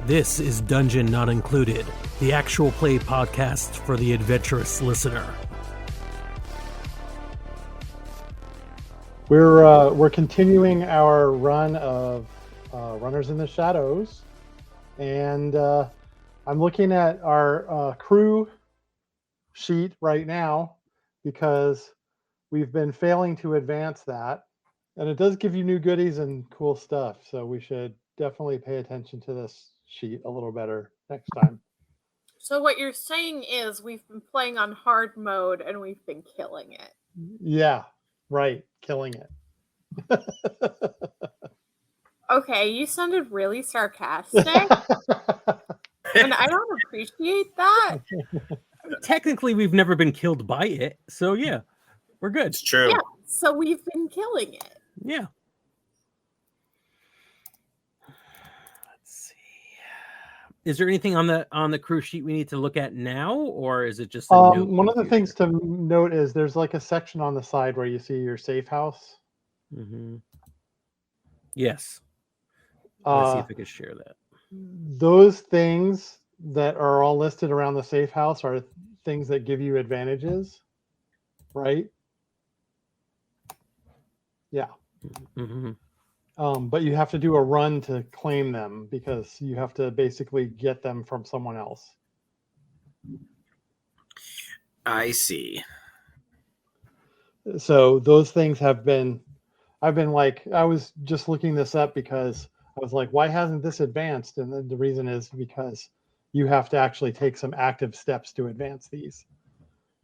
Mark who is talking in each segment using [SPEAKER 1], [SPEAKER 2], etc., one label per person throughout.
[SPEAKER 1] This is Dungeon Not Included, the actual play podcast for the adventurous listener.
[SPEAKER 2] We're continuing our run of Runners in the Shadows, and I'm looking at our crew sheet right now because we've been failing to advance that, and it does give you new goodies and cool stuff, so we should definitely pay attention to this sheet a little better next time.
[SPEAKER 3] So what you're saying is we've been playing on hard mode and we've been killing it.
[SPEAKER 2] Yeah, right, killing it.
[SPEAKER 3] Okay, you sounded really sarcastic. And I don't appreciate that.
[SPEAKER 1] Technically, we've never been killed by it, so yeah, we're good.
[SPEAKER 4] It's true.
[SPEAKER 3] Yeah, so we've been killing it.
[SPEAKER 1] Yeah. Let's see. Is there anything on the crew sheet we need to look at now, or is it just a note
[SPEAKER 2] one of the things to note is there's like a section on the side where you see your safe house.
[SPEAKER 1] Mm-hmm. Yes. Let's see if I can share that.
[SPEAKER 2] Those things that are all listed around the safe house are things that give you advantages, right? Yeah.
[SPEAKER 1] Mm-hmm.
[SPEAKER 2] But you have to do a run to claim them because you have to basically get them from someone else.
[SPEAKER 4] I see.
[SPEAKER 2] So those things I was just looking this up because I was like, why hasn't this advanced? And then the reason is because you have to actually take some active steps to advance these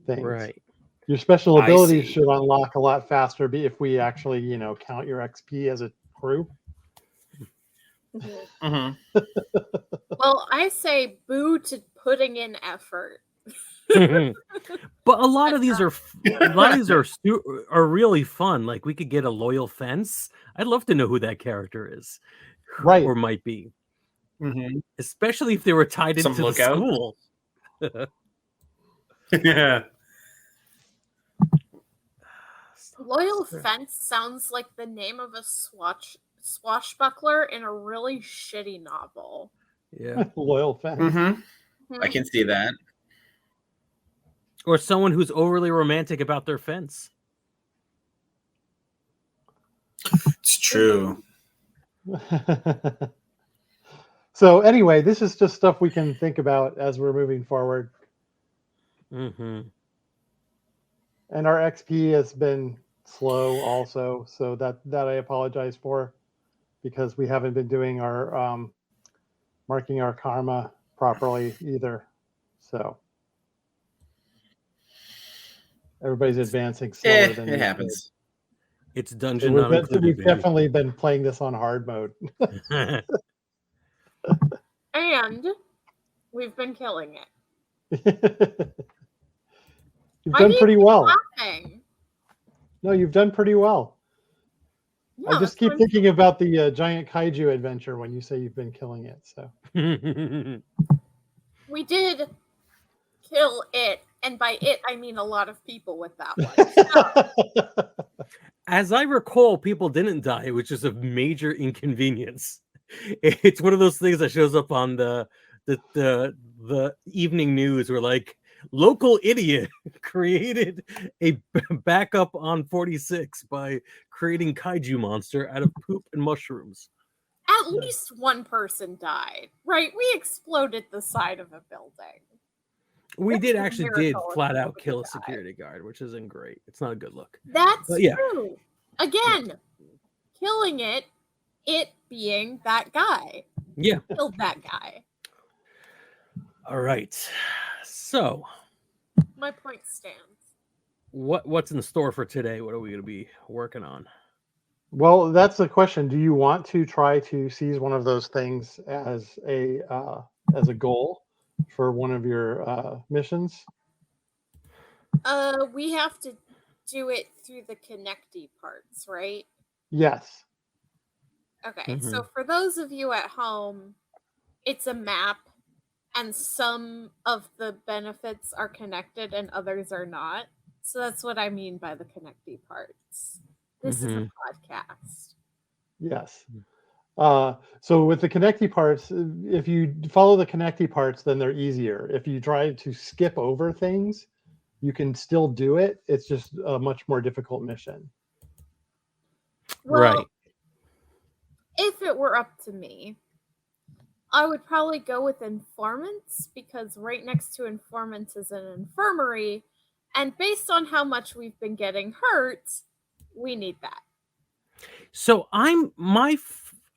[SPEAKER 2] things. Right. Your special abilities should unlock a lot faster if we actually, count your XP as a crew.
[SPEAKER 3] Mm-hmm. Well, I say boo to putting in effort.
[SPEAKER 1] But a lot of these are really fun. Like we could get a loyal fence. I'd love to know who that character is,
[SPEAKER 2] right,
[SPEAKER 1] or might be,
[SPEAKER 4] mm-hmm.
[SPEAKER 1] Especially if they were tied into the school.
[SPEAKER 4] Yeah.
[SPEAKER 3] Loyal fence sounds like the name of a swashbuckler in a really shitty novel.
[SPEAKER 1] Yeah.
[SPEAKER 2] Loyal fence.
[SPEAKER 4] Mm-hmm. I can see that.
[SPEAKER 1] Or someone who's overly romantic about their fence.
[SPEAKER 4] It's true.
[SPEAKER 2] So anyway, this is just stuff we can think about as we're moving forward.
[SPEAKER 1] Mm-hmm.
[SPEAKER 2] And our XP has been slow also, so that I apologize for, because we haven't been doing our marking our karma properly either. So everybody's advancing slower than
[SPEAKER 4] it happens.
[SPEAKER 1] It's dungeon not included.
[SPEAKER 2] We've definitely been playing this on hard mode.
[SPEAKER 3] And we've been killing it.
[SPEAKER 2] You've done pretty well.
[SPEAKER 3] Laughing?
[SPEAKER 2] No, you've done pretty well. I just keep thinking about the giant kaiju adventure when you say you've been killing it. So
[SPEAKER 3] we did kill it, and by it I mean a lot of people with that one.
[SPEAKER 1] As I recall, people didn't die, which is a major inconvenience. It's one of those things that shows up on the evening news where like local idiot created a backup on 46 by creating kaiju monster out of poop and mushrooms.
[SPEAKER 3] At least one person died, right? We exploded the side of a building.
[SPEAKER 1] We did flat out kill a security guard, which isn't great. It's not a good look.
[SPEAKER 3] That's true. Again, killing it being that guy.
[SPEAKER 1] Yeah.
[SPEAKER 3] Killed that guy.
[SPEAKER 1] All right. So
[SPEAKER 3] my point stands.
[SPEAKER 1] What's in the store for today? What are we going to be working on?
[SPEAKER 2] Well, that's the question. Do you want to try to seize one of those things as a goal for one of your missions?
[SPEAKER 3] We have to do it through the connecty parts, right?
[SPEAKER 2] Yes.
[SPEAKER 3] Okay, so for those of you at home, it's a map, and some of the benefits are connected and others are not. So that's what I mean by the connecty parts. This is a podcast.
[SPEAKER 2] Yes. So with the connecty parts, if you follow the connecty parts, then they're easier. If you try to skip over things, you can still do it. It's just a much more difficult mission.
[SPEAKER 3] Well,
[SPEAKER 1] Right.
[SPEAKER 3] if it were up to me, I would probably go with informants, because right next to informants is an infirmary, and based on how much we've been getting hurt, we need that.
[SPEAKER 1] So I'm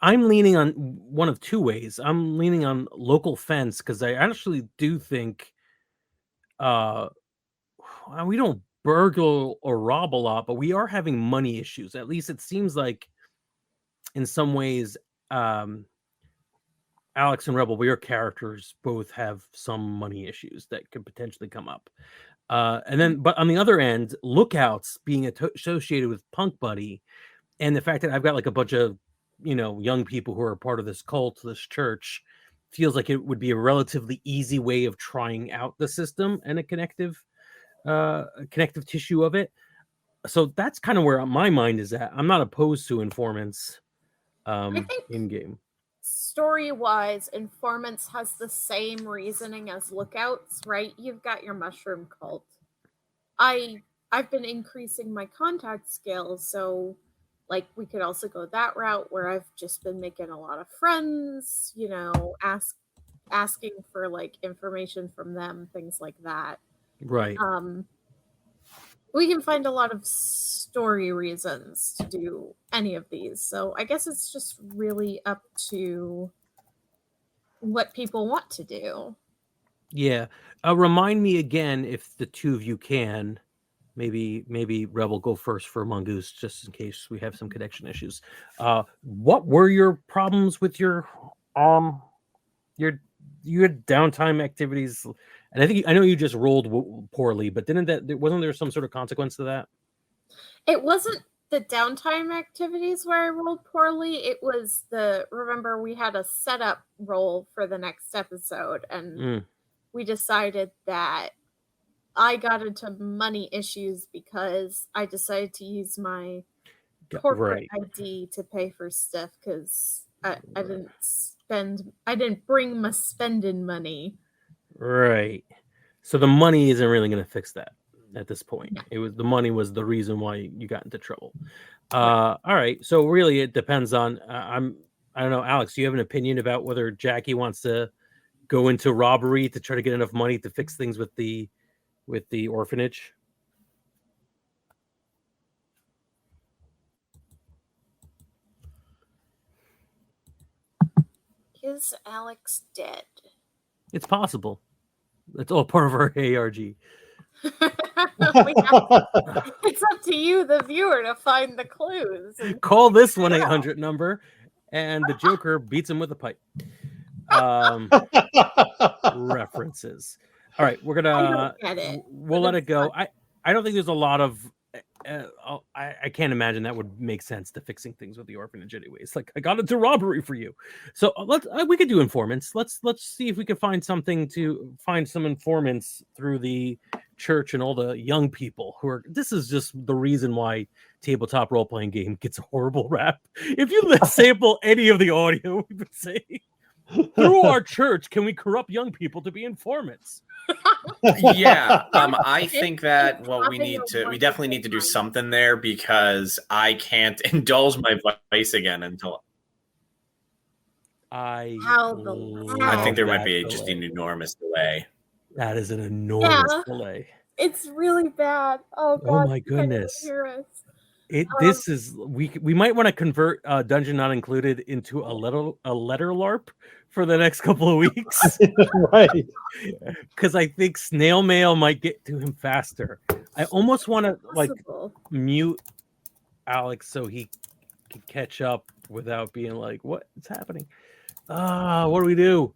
[SPEAKER 1] leaning on one of two ways. I'm leaning on local fence because I actually do think we don't burgle or rob a lot, but we are having money issues. At least it seems like in some ways Alex and Rebel, your characters both have some money issues that could potentially come up. And then, but on the other end, lookouts being associated with Punk Buddy, and the fact that I've got like a bunch of, young people who are part of this cult, this church, feels like it would be a relatively easy way of trying out the system and a connective tissue of it. So that's kind of where my mind is at. I'm not opposed to informants in game.
[SPEAKER 3] Story-wise, informants has the same reasoning as lookouts, right? You've got your mushroom cult. I've been increasing my contact skills, so like we could also go that route where I've just been making a lot of friends, asking for like information from them, things like that.
[SPEAKER 1] Right.
[SPEAKER 3] We can find a lot of story reasons to do any of these. So I guess it's just really up to what people want to do.
[SPEAKER 1] Yeah. Remind me again, if the two of you can, maybe Rebel go first for Mongoose, just in case we have some connection issues. What were your problems with your downtime activities? And I know you just rolled poorly, but wasn't there some sort of consequence to that?
[SPEAKER 3] It wasn't the downtime activities where I rolled poorly. It was remember we had a setup roll for the next episode, and we decided that I got into money issues because I decided to use my corporate ID to pay for stuff because I didn't bring my spending money.
[SPEAKER 1] Right. So the money isn't really going to fix that at this point. No. The money was the reason why you got into trouble. All right. So really it depends on, I don't know, Alex, do you have an opinion about whether Jackie wants to go into robbery to try to get enough money to fix things with the orphanage?
[SPEAKER 3] Is Alex dead?
[SPEAKER 1] It's possible. It's all part of our ARG.
[SPEAKER 3] It's up to you, the viewer, to find the clues.
[SPEAKER 1] Call this 1-800 number, and the Joker beats him with a pipe. References. All right, we're gonna. We'll let it go. I don't think there's a lot of. I can't imagine that would make sense to fixing things with the orphanage anyways. Like, I got into robbery for you, so we could do informants. Let's see if we can find some informants through the church and all the young people who are. This is just the reason why tabletop role-playing game gets a horrible rap. If you sample any of the audio, we would say, through our church, can we corrupt young people to be informants?
[SPEAKER 4] Yeah, I think that we definitely need to do something there, because I can't indulge my vice again until
[SPEAKER 1] I
[SPEAKER 4] think there might be just an enormous delay.
[SPEAKER 1] That is an enormous delay.
[SPEAKER 3] It's really bad. Oh God!
[SPEAKER 1] Oh my goodness! Hear us. This is we might want to convert Dungeon Not Included into a letter LARP for the next couple of weeks.
[SPEAKER 2] Right.
[SPEAKER 1] Because I think snail mail might get to him faster. I almost want to mute Alex so he can catch up without being like, what's happening? What do we do?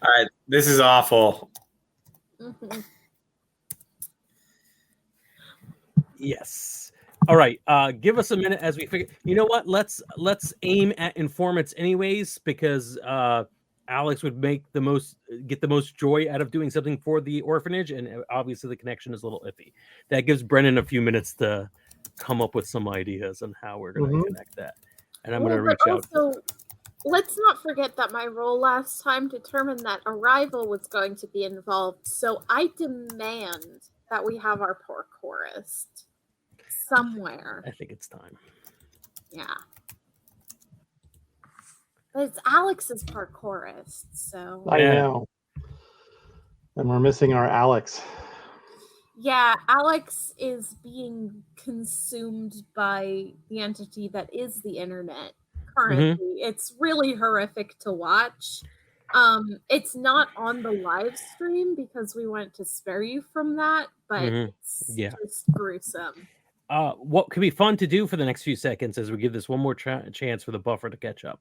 [SPEAKER 4] All right, this is awful.
[SPEAKER 3] Mm-hmm.
[SPEAKER 1] Yes. All right. Give us a minute as we figure. You know what? Let's aim at informants anyways, because Alex would get the most joy out of doing something for the orphanage, and obviously the connection is a little iffy. That gives Brennan a few minutes to come up with some ideas on how we're going to connect that. And I'm going to reach out.
[SPEAKER 3] Let's not forget that my role last time determined that Arrival was going to be involved, so I demand that we have our parkourist somewhere.
[SPEAKER 1] I think it's time.
[SPEAKER 3] Yeah. But it's Alex's parkourist, so...
[SPEAKER 2] I know. And we're missing our Alex.
[SPEAKER 3] Yeah, Alex is being consumed by the entity that is the internet. Currently, it's really horrific to watch. It's not on the live stream because we wanted to spare you from that, but it's just gruesome.
[SPEAKER 1] What could be fun to do for the next few seconds as we give this one more chance for the buffer to catch up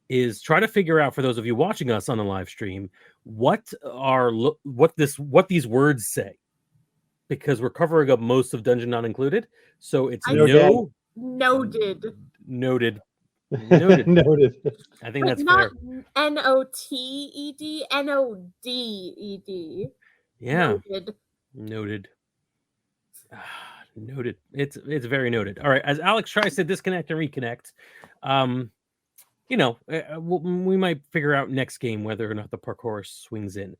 [SPEAKER 1] is try to figure out, for those of you watching us on the live stream, what these words say, because we're covering up most of Dungeon Not Included. So it's noted.
[SPEAKER 2] Noted.
[SPEAKER 1] I think that's
[SPEAKER 3] not
[SPEAKER 1] fair.
[SPEAKER 3] NOTED, NODED.
[SPEAKER 1] Yeah. Noted. Noted. It's very noted. All right. As Alex tries to disconnect and reconnect, we might figure out next game whether or not the parkour swings in.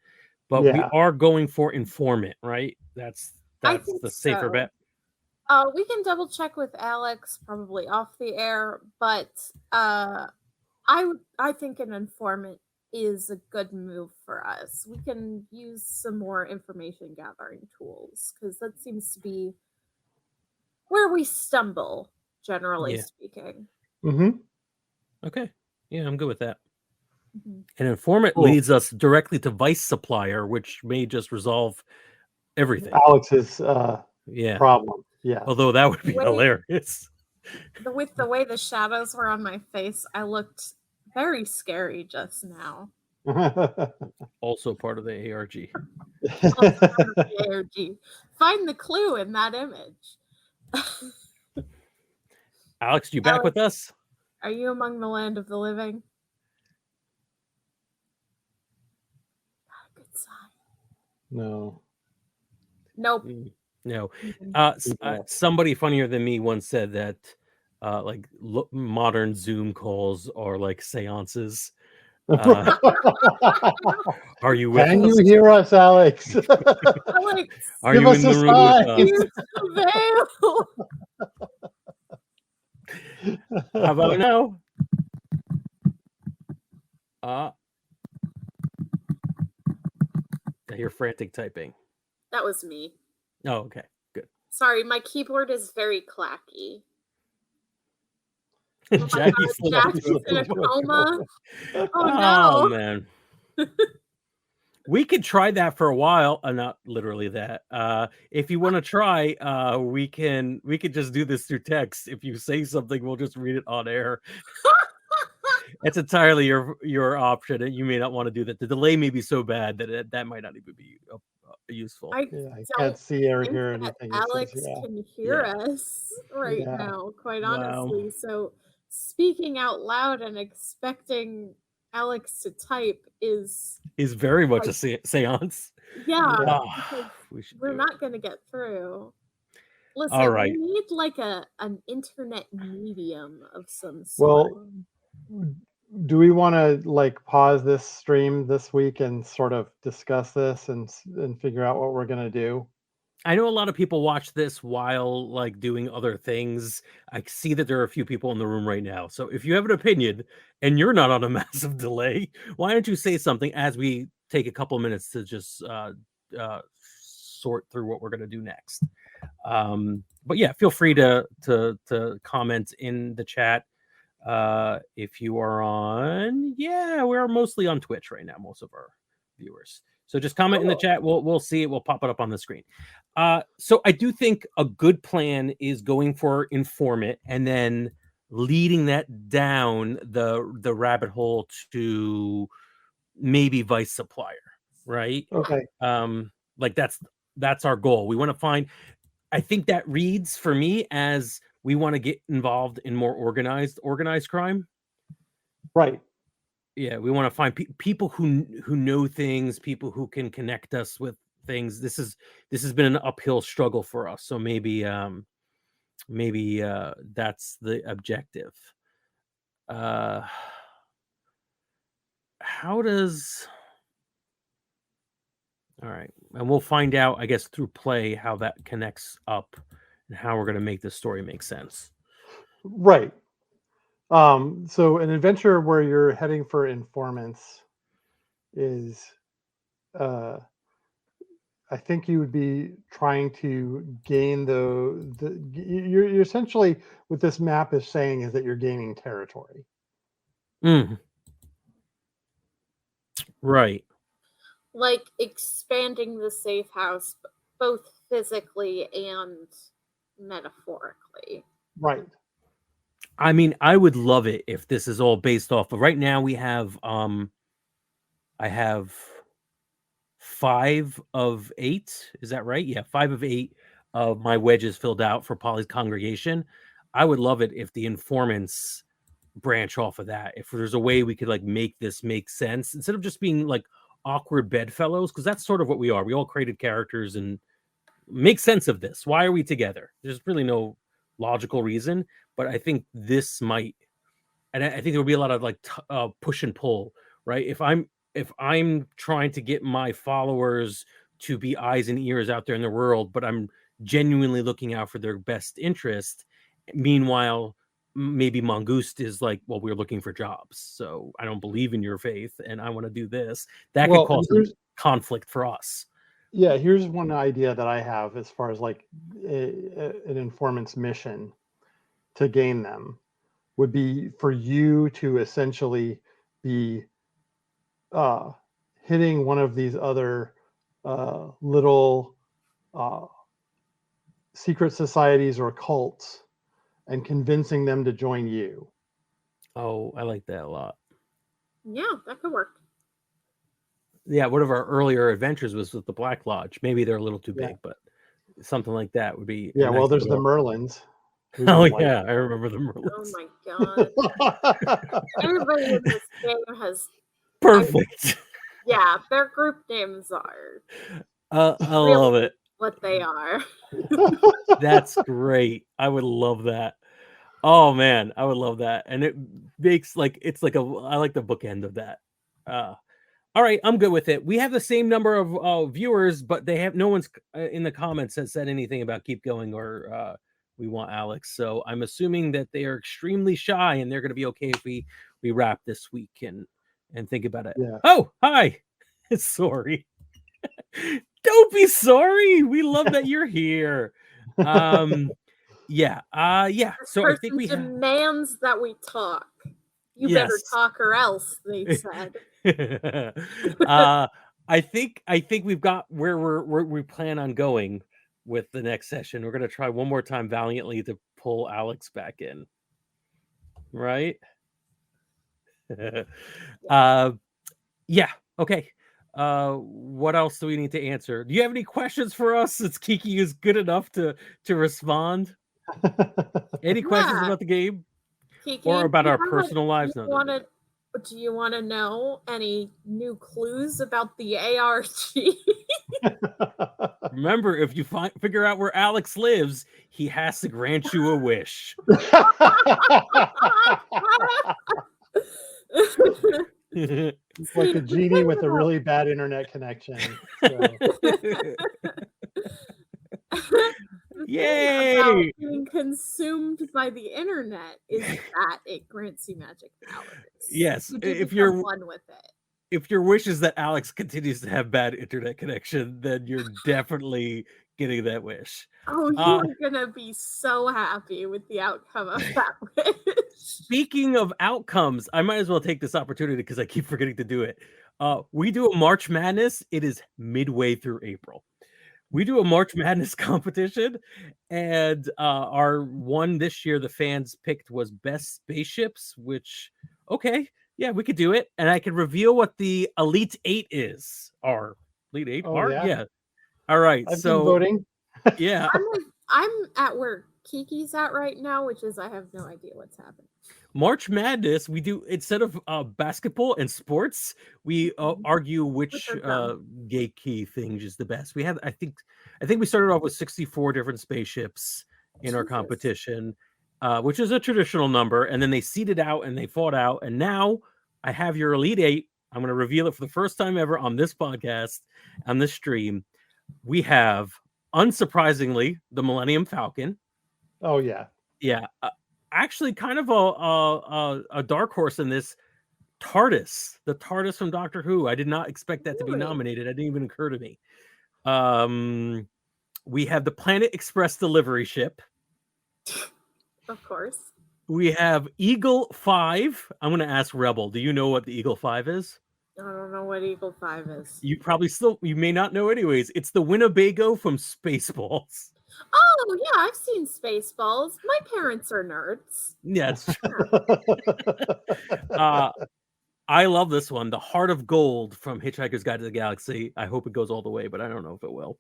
[SPEAKER 1] But we are going for informant, right? That's the safer bet.
[SPEAKER 3] We can double check with Alex, probably off the air, but I think an informant is a good move for us. We can use some more information gathering tools, because that seems to be where we stumble, generally speaking.
[SPEAKER 1] Okay. Yeah, I'm good with that. An informant leads us directly to Vice Supplier, which may just resolve everything.
[SPEAKER 2] Alex's problem. Yeah.
[SPEAKER 1] Although that would be hilarious.
[SPEAKER 3] With the way the shadows were on my face, I looked very scary just now.
[SPEAKER 1] Also part of the ARG.
[SPEAKER 3] Find the clue in that image.
[SPEAKER 1] Alex, you back with us?
[SPEAKER 3] Are you among the land of the living? Not a good sign.
[SPEAKER 2] No.
[SPEAKER 3] Nope.
[SPEAKER 1] No. Somebody funnier than me once said that modern Zoom calls are like seances. Are you with us?
[SPEAKER 2] Can you hear us, Alex?
[SPEAKER 3] Alex,
[SPEAKER 1] are you in the room with us? How about now? I hear frantic typing.
[SPEAKER 3] That was me.
[SPEAKER 1] Oh, okay. Good.
[SPEAKER 3] Sorry, my keyboard is very clacky.
[SPEAKER 1] Jackie's
[SPEAKER 3] in a coma. Oh, no.
[SPEAKER 1] Man. We could try that for a while. Not literally that. If you want to try, we could just do this through text. If you say something, we'll just read it on air. It's entirely your option. You may not want to do that. The delay may be so bad that that might not even be useful.
[SPEAKER 2] I can't see or hear anything.
[SPEAKER 3] Alex can hear us right now, quite honestly. So speaking out loud and expecting Alex to type is
[SPEAKER 1] very much a seance.
[SPEAKER 3] Yeah. We're not going to get through. Listen,
[SPEAKER 1] all right.
[SPEAKER 3] We need like an internet medium of some sort.
[SPEAKER 2] Well, do we want to pause this stream this week and sort of discuss this and figure out what we're going to do?
[SPEAKER 1] I know a lot of people watch this while doing other things. I see that there are a few people in the room right now. So if you have an opinion and you're not on a massive delay, why don't you say something as we take a couple minutes to just sort through what we're going to do next. But yeah, feel free to comment in the chat. If you are on, we're mostly on Twitch right now, most of our viewers. So just comment in the chat. We'll see it. We'll pop it up on the screen. So I do think a good plan is going for informant and then leading that down the rabbit hole to maybe Vice Supplier, right?
[SPEAKER 2] Okay.
[SPEAKER 1] That's our goal. We want to find. I think that reads for me as we want to get involved in more organized crime.
[SPEAKER 2] Right.
[SPEAKER 1] Yeah, we want to find people who know things, people who can connect us with things. This has been an uphill struggle for us, so maybe that's the objective. How does all right, and we'll find out, I guess, through play how that connects up and how we're going to make this story make sense.
[SPEAKER 2] Right. So an adventure where you're heading for informants is, I think you would be trying to gain you're essentially, what this map is saying is that you're gaining territory.
[SPEAKER 1] Right.
[SPEAKER 3] Like expanding the safe house, both physically and metaphorically.
[SPEAKER 2] Right.
[SPEAKER 1] I mean, I would love it if this is all based off of, right now we have I have 5 of 8. Is that right? Yeah, 5 of 8 of my wedges filled out for Polly's congregation. I would love it if the informants branch off of that. If there's a way we could like make this make sense instead of just being like awkward bedfellows, because that's sort of what we are. We all created characters and make sense of this. Why are we together? There's really no logical reason, but I think this might, and I think there will be a lot of like push and pull, right? If I'm trying to get my followers to be eyes and ears out there in the world, but I'm genuinely looking out for their best interest. Meanwhile, maybe Mongoose is like, well, we're looking for jobs, so I don't believe in your faith and I want to do this. That could cause conflict for us.
[SPEAKER 2] Yeah, here's one idea that I have as far as like an informant's mission to gain them would be for you to essentially be hitting one of these other little secret societies or cults and convincing them to join you.
[SPEAKER 1] Oh, I like that a lot.
[SPEAKER 3] Yeah, that could work.
[SPEAKER 1] Yeah, one of our earlier adventures was with the Black Lodge. Maybe they're a little too big, but something like that would be.
[SPEAKER 2] Yeah, well, there's the Merlins.
[SPEAKER 1] Oh yeah, I remember the Merlins.
[SPEAKER 3] Oh my god! Everybody in this game has
[SPEAKER 1] perfect.
[SPEAKER 3] Yeah, their group names are.
[SPEAKER 1] I love it.
[SPEAKER 3] What they are.
[SPEAKER 1] That's great. I would love that. Oh man, I would love that, and it makes like it's like I like the bookend of that. All right, I'm good with it. We have the same number of viewers, but they have no one's in the comments has said anything about keep going or we want Alex. So I'm assuming that they are extremely shy and they're going to be okay if we wrap this week and think about it.
[SPEAKER 2] Yeah.
[SPEAKER 1] Oh, hi. Sorry. Don't be sorry. We love that you're here. Yeah. So I think we
[SPEAKER 3] demands that we talk. You better talk or else, they said.
[SPEAKER 1] I think we've got where we plan on going with the next session. We're going to try one more time valiantly to pull Alex back in. Right? Yeah. Okay. What else do we need to answer? Do you have any questions for us since Kiki is good enough to respond? Any questions about the game?
[SPEAKER 3] Kiki,
[SPEAKER 1] or about our personal lives?
[SPEAKER 3] Do you want to know any new clues about the ARG?
[SPEAKER 1] Remember, if you figure out where Alex lives, he has to grant you a wish.
[SPEAKER 2] It's like a genie with a really bad internet connection. So.
[SPEAKER 1] Yay!
[SPEAKER 3] About being consumed by the internet is that it grants you magic powers.
[SPEAKER 1] Yes,
[SPEAKER 3] if you're one with it.
[SPEAKER 1] If your wish is that Alex continues to have bad internet connection, then you're definitely getting that wish.
[SPEAKER 3] Oh, you're gonna be so happy with the outcome of that wish.
[SPEAKER 1] Speaking of outcomes, I might as well take this opportunity because I keep forgetting to do it. We do a March Madness. It is midway through April. We do a March Madness competition, and our one this year the fans picked was Best Spaceships, which, okay, yeah, we could do it. And I can reveal what the Elite 8 is. Our Elite 8 are? Yeah. All right.
[SPEAKER 2] I've
[SPEAKER 1] so
[SPEAKER 2] been voting.
[SPEAKER 1] Yeah.
[SPEAKER 3] I'm at where Kiki's at right now, which is I have no idea what's happening.
[SPEAKER 1] March Madness, we do, instead of basketball and sports, we argue which gay key thing is the best. We have, I think we started off with 64 different spaceships in our competition, which is a traditional number, and then they seeded out and they fought out, and now I have your Elite Eight. I'm going to reveal it for the first time ever on this podcast, on this stream. We have, unsurprisingly, the Millennium Falcon.
[SPEAKER 2] Oh yeah,
[SPEAKER 1] yeah. Actually, kind of a dark horse in this, TARDIS, the TARDIS from Doctor Who. I did not expect that to be nominated. It didn't even occur to me. We have the Planet Express delivery ship.
[SPEAKER 3] Of course.
[SPEAKER 1] We have Eagle 5. I'm going to ask Rebel. Do you know what the Eagle 5 is?
[SPEAKER 3] I don't know what Eagle 5 is.
[SPEAKER 1] You may not know anyways. It's the Winnebago from Spaceballs.
[SPEAKER 3] Oh, yeah, I've seen Spaceballs. My parents are nerds.
[SPEAKER 1] Yeah, it's true. I love this one, the Heart of Gold from Hitchhiker's Guide to the Galaxy. I hope it goes all the way, but I don't know if it will.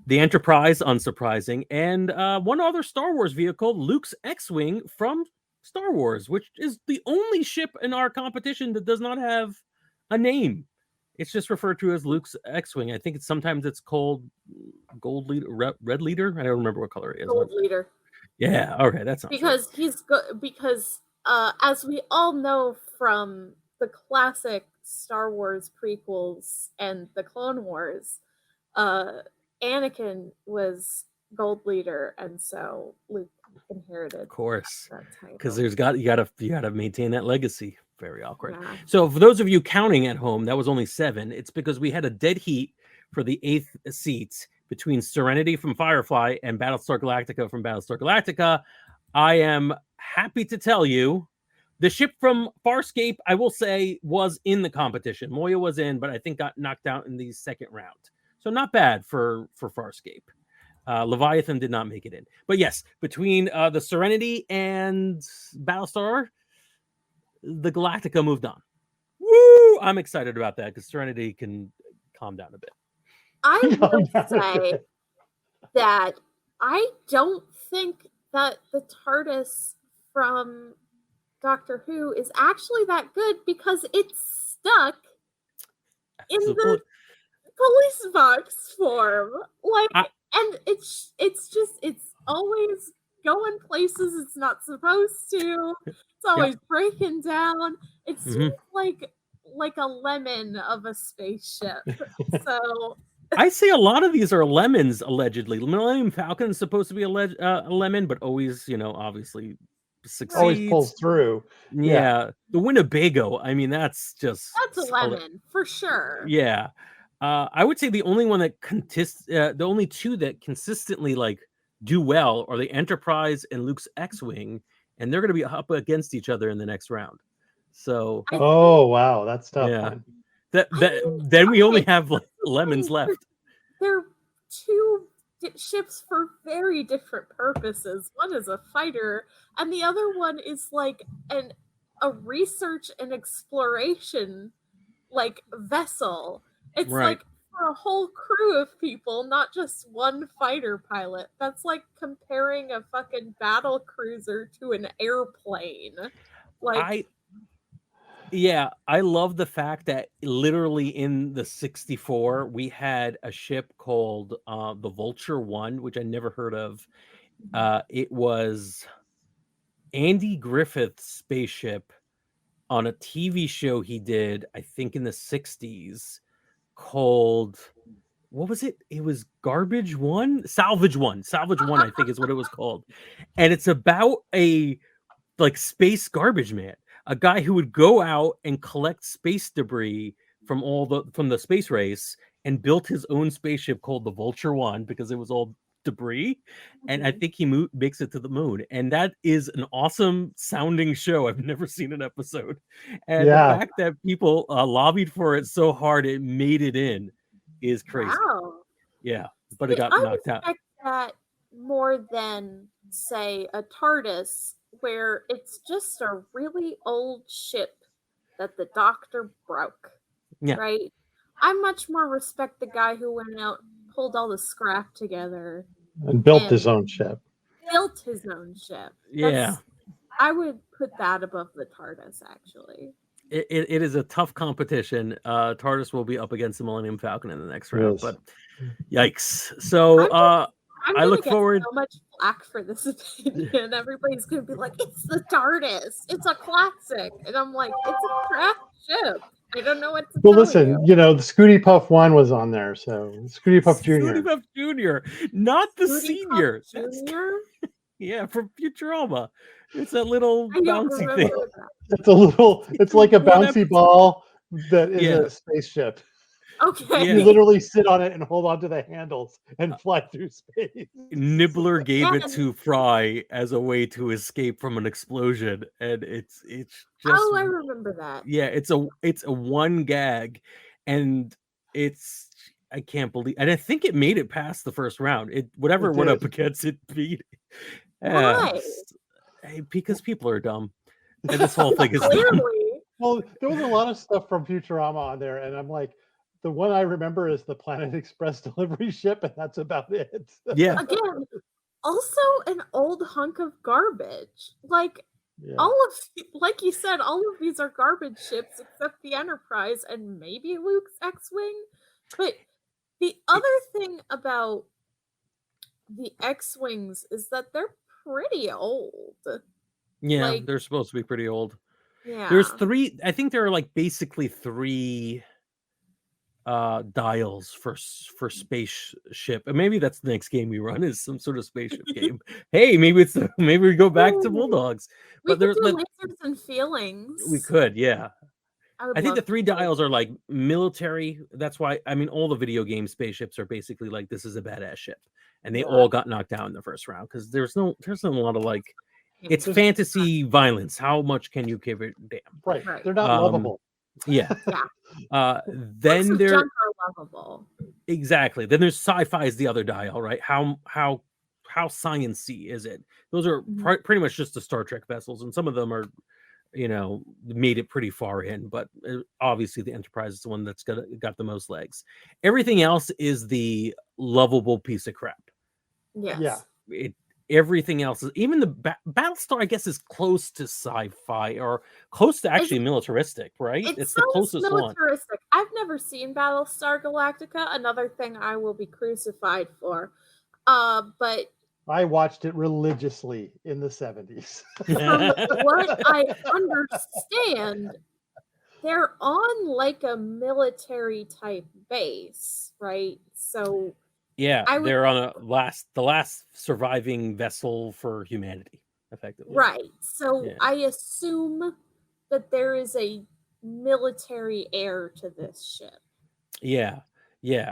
[SPEAKER 1] The Enterprise, unsurprising, and one other Star Wars vehicle, Luke's X-Wing from Star Wars, which is the only ship in our competition that does not have a name. It's just referred to as Luke's X-Wing. I think sometimes it's called Gold Leader, Red Leader. I don't remember what color it is.
[SPEAKER 3] Gold Leader.
[SPEAKER 1] Yeah. Okay, that's not
[SPEAKER 3] because because as we all know from the classic Star Wars prequels and the Clone Wars, Anakin was Gold Leader, and so Luke inherited.
[SPEAKER 1] Of course, because you gotta maintain that legacy. Very awkward.
[SPEAKER 3] Yeah.
[SPEAKER 1] So for those of you counting at home, that was only 7. It's because we had a dead heat for the 8th seat between Serenity from Firefly and Battlestar Galactica from Battlestar Galactica. I am happy to tell you the ship from Farscape, I will say, was in the competition. Moya was in, but I think got knocked out in the second round. So not bad for Farscape. Leviathan did not make it in. But yes, between the Serenity and Battlestar, the Galactica moved on. Woo! I'm excited about that because Serenity can calm down a bit.
[SPEAKER 3] I will say that I don't think that the TARDIS from Doctor Who is actually that good because it's stuck in the police box form. And it's always going places it's not supposed to. It's always breaking down. It seems like a lemon of a spaceship. So
[SPEAKER 1] I say a lot of these are lemons, allegedly. Millennium Falcon is supposed to be a lemon, but always, obviously succeeds.
[SPEAKER 2] Always pulls through.
[SPEAKER 1] Yeah. The Winnebago, I mean, that's
[SPEAKER 3] a lemon for sure.
[SPEAKER 1] Yeah. I would say the only one that the only two that consistently do well are the Enterprise and Luke's X-Wing, and they're going to be up against each other in the next round. So,
[SPEAKER 2] oh wow, that's tough.
[SPEAKER 1] Yeah. Then we only have lemons left.
[SPEAKER 3] They're two ships for very different purposes. One is a fighter, and the other one is like a research and exploration vessel. It's like for a whole crew of people, not just one fighter pilot. That's like comparing a fucking battle cruiser to an airplane.
[SPEAKER 1] I love the fact that literally in the 64 we had a ship called the Vulture 1, which I never heard of. It was Andy Griffith's spaceship on a TV show he did, I think in the 60s, called, what was it? It was Salvage One, I think is what it was called. And it's about a space garbage man, a guy who would go out and collect space debris from the space race, and built his own spaceship called the Vulture 1 because it was all debris. And I think he makes it to the moon, and that is an awesome sounding show. I've never seen an episode, and the fact that people lobbied for it so hard it made it in is crazy.
[SPEAKER 3] Wow.
[SPEAKER 1] Yeah, but it got knocked out.
[SPEAKER 3] I respect that more than, say, a TARDIS, where it's just a really old ship that the Doctor broke.
[SPEAKER 1] Yeah.
[SPEAKER 3] Right? I much more respect the guy who went out, pulled all the scrap together,
[SPEAKER 2] And built his own ship.
[SPEAKER 3] Built his own ship.
[SPEAKER 1] Yeah.
[SPEAKER 3] I would put that above the TARDIS, actually.
[SPEAKER 1] It is a tough competition. TARDIS will be up against the Millennium Falcon in the next round, but yikes. So I look forward.
[SPEAKER 3] So much flack for this opinion. Everybody's gonna be like, "It's the TARDIS. It's a classic," and I'm like, "It's a trash ship. I don't know what to
[SPEAKER 2] Well,
[SPEAKER 3] tell
[SPEAKER 2] listen,
[SPEAKER 3] you."
[SPEAKER 2] the Scooty Puff 1 was on there, so Scooty Puff Jr.
[SPEAKER 1] Scooty Puff Jr., not the
[SPEAKER 3] Scooty
[SPEAKER 1] senior.
[SPEAKER 3] Puff Jr.?
[SPEAKER 1] Yeah, from Futurama. It's a little bouncy thing.
[SPEAKER 2] It's like a bouncy ball that is a spaceship.
[SPEAKER 3] Okay.
[SPEAKER 2] You literally sit on it and hold on to the handles and fly through space.
[SPEAKER 1] Nibbler gave it to Fry as a way to escape from an explosion, and it's just.
[SPEAKER 3] Oh, I remember that.
[SPEAKER 1] Yeah, it's a one gag, and I can't believe, and I think it made it past the first round. Whatever it went up against, it beat.
[SPEAKER 3] Why?
[SPEAKER 1] Because people are dumb, and this whole thing is
[SPEAKER 3] clearly.
[SPEAKER 2] Well, there was a lot of stuff from Futurama on there, and I'm like, the one I remember is the Planet Express delivery ship, and that's about it.
[SPEAKER 1] Yeah.
[SPEAKER 3] Again, also an old hunk of garbage. Like like you said, all of these are garbage ships except the Enterprise and maybe Luke's X-Wing. But the other thing about the X-Wings is that they're pretty old.
[SPEAKER 1] Yeah, they're supposed to be pretty old.
[SPEAKER 3] Yeah.
[SPEAKER 1] There's three. I think there are basically three dials for spaceship, and maybe that's the next game we run is some sort of spaceship game. Hey, maybe we go back to Bulldogs.
[SPEAKER 3] But there's lasers and feelings.
[SPEAKER 1] We could, yeah. I think the three dials are military. That's why all the video game spaceships are basically this is a badass ship, and they all got knocked down in the first round because there's not a lot of it's fantasy violence. How much can you give it? Damn.
[SPEAKER 2] Right. They're not lovable.
[SPEAKER 1] Yeah. Then they're
[SPEAKER 3] lovable.
[SPEAKER 1] Exactly. Then there's sci-fi is the other dial, right? How science-y is it? Those are pretty much just the Star Trek vessels, and some of them are, made it pretty far in. But obviously, the Enterprise is the one that's got the most legs. Everything else is the lovable piece of crap.
[SPEAKER 3] Yes.
[SPEAKER 2] Yeah.
[SPEAKER 1] Everything else is, even the Battlestar, I guess, is close to sci-fi or close to actually militaristic, right? It's the closest
[SPEAKER 3] militaristic. I've never seen Battlestar Galactica. Another thing I will be crucified for. But
[SPEAKER 2] I watched it religiously in the 70s.
[SPEAKER 3] From what I understand, they're on a military type base, right? So.
[SPEAKER 1] Yeah, they're on the last surviving vessel for humanity, effectively.
[SPEAKER 3] Right. So I assume that there is a military air to this ship.
[SPEAKER 1] Yeah.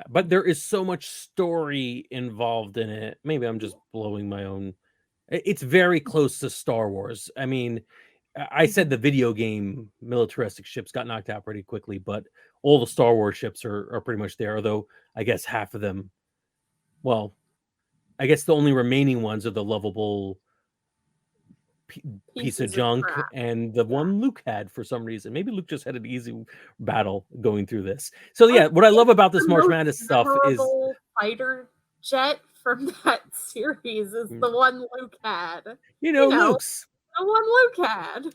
[SPEAKER 1] But there is so much story involved in it. Maybe I'm just blowing my own. It's very close to Star Wars. I said the video game militaristic ships got knocked out pretty quickly, but all the Star Wars ships are pretty much there, although I guess half of them. Well, I guess the only remaining ones are the lovable piece of junk and the one Luke had for some reason. Maybe Luke just had an easy battle going through this. So yeah, what I love about this March Madness stuff is
[SPEAKER 3] fighter jet from that series is the one Luke had.
[SPEAKER 1] Luke's
[SPEAKER 3] the one Luke had.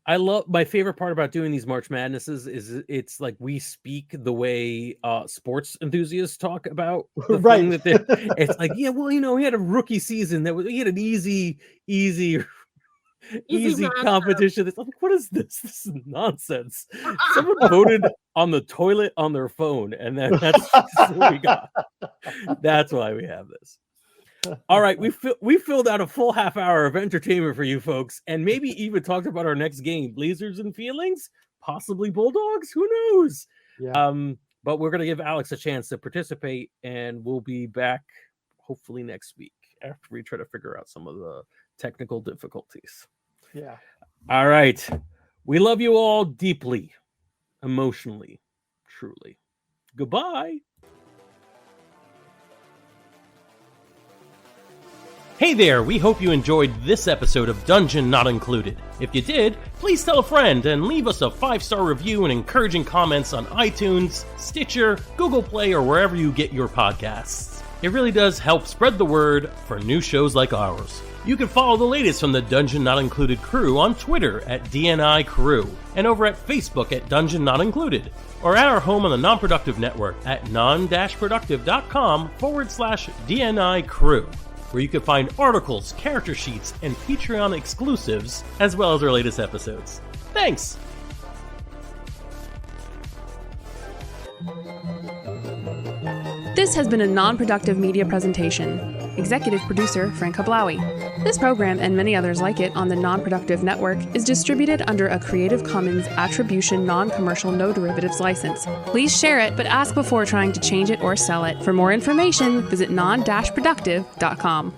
[SPEAKER 1] I love my favorite part about doing these March Madnesses is it's we speak the way sports enthusiasts talk about the thing that it's he had a rookie season he had an easy competition. It's what is this? This is nonsense. Someone voted on the toilet on their phone, and then that's what we got. That's why we have this. All right, we filled out a full half hour of entertainment for you folks, and maybe even talked about our next game, Lasers and Feelings, possibly Bulldogs, who knows?
[SPEAKER 2] Yeah.
[SPEAKER 1] But we're gonna give Alex a chance to participate, and we'll be back hopefully next week after we try to figure out some of the technical difficulties.
[SPEAKER 2] Yeah.
[SPEAKER 1] All right. We love you all deeply, emotionally, truly. Goodbye. Hey there, we hope you enjoyed this episode of Dungeon Not Included. If you did, please tell a friend and leave us a 5-star review and encouraging comments on iTunes, Stitcher, Google Play, or wherever you get your podcasts.
[SPEAKER 5] It really does help spread the word for new shows like ours. You can follow the latest from the Dungeon Not Included crew on Twitter at DNI Crew, and over at Facebook at Dungeon Not Included, or at our home on the Non-Productive Network at non-productive.com/DNI Crew, where you can find articles, character sheets, and Patreon exclusives, as well as our latest episodes. Thanks!
[SPEAKER 6] This has been a Non-Productive Media presentation. Executive producer Frank Hablawi. This program and many others like it on the Non-Productive Network is distributed under a Creative Commons Attribution Non-Commercial No Derivatives license. Please share it, but ask before trying to change it or sell it. For more information, visit non-productive.com.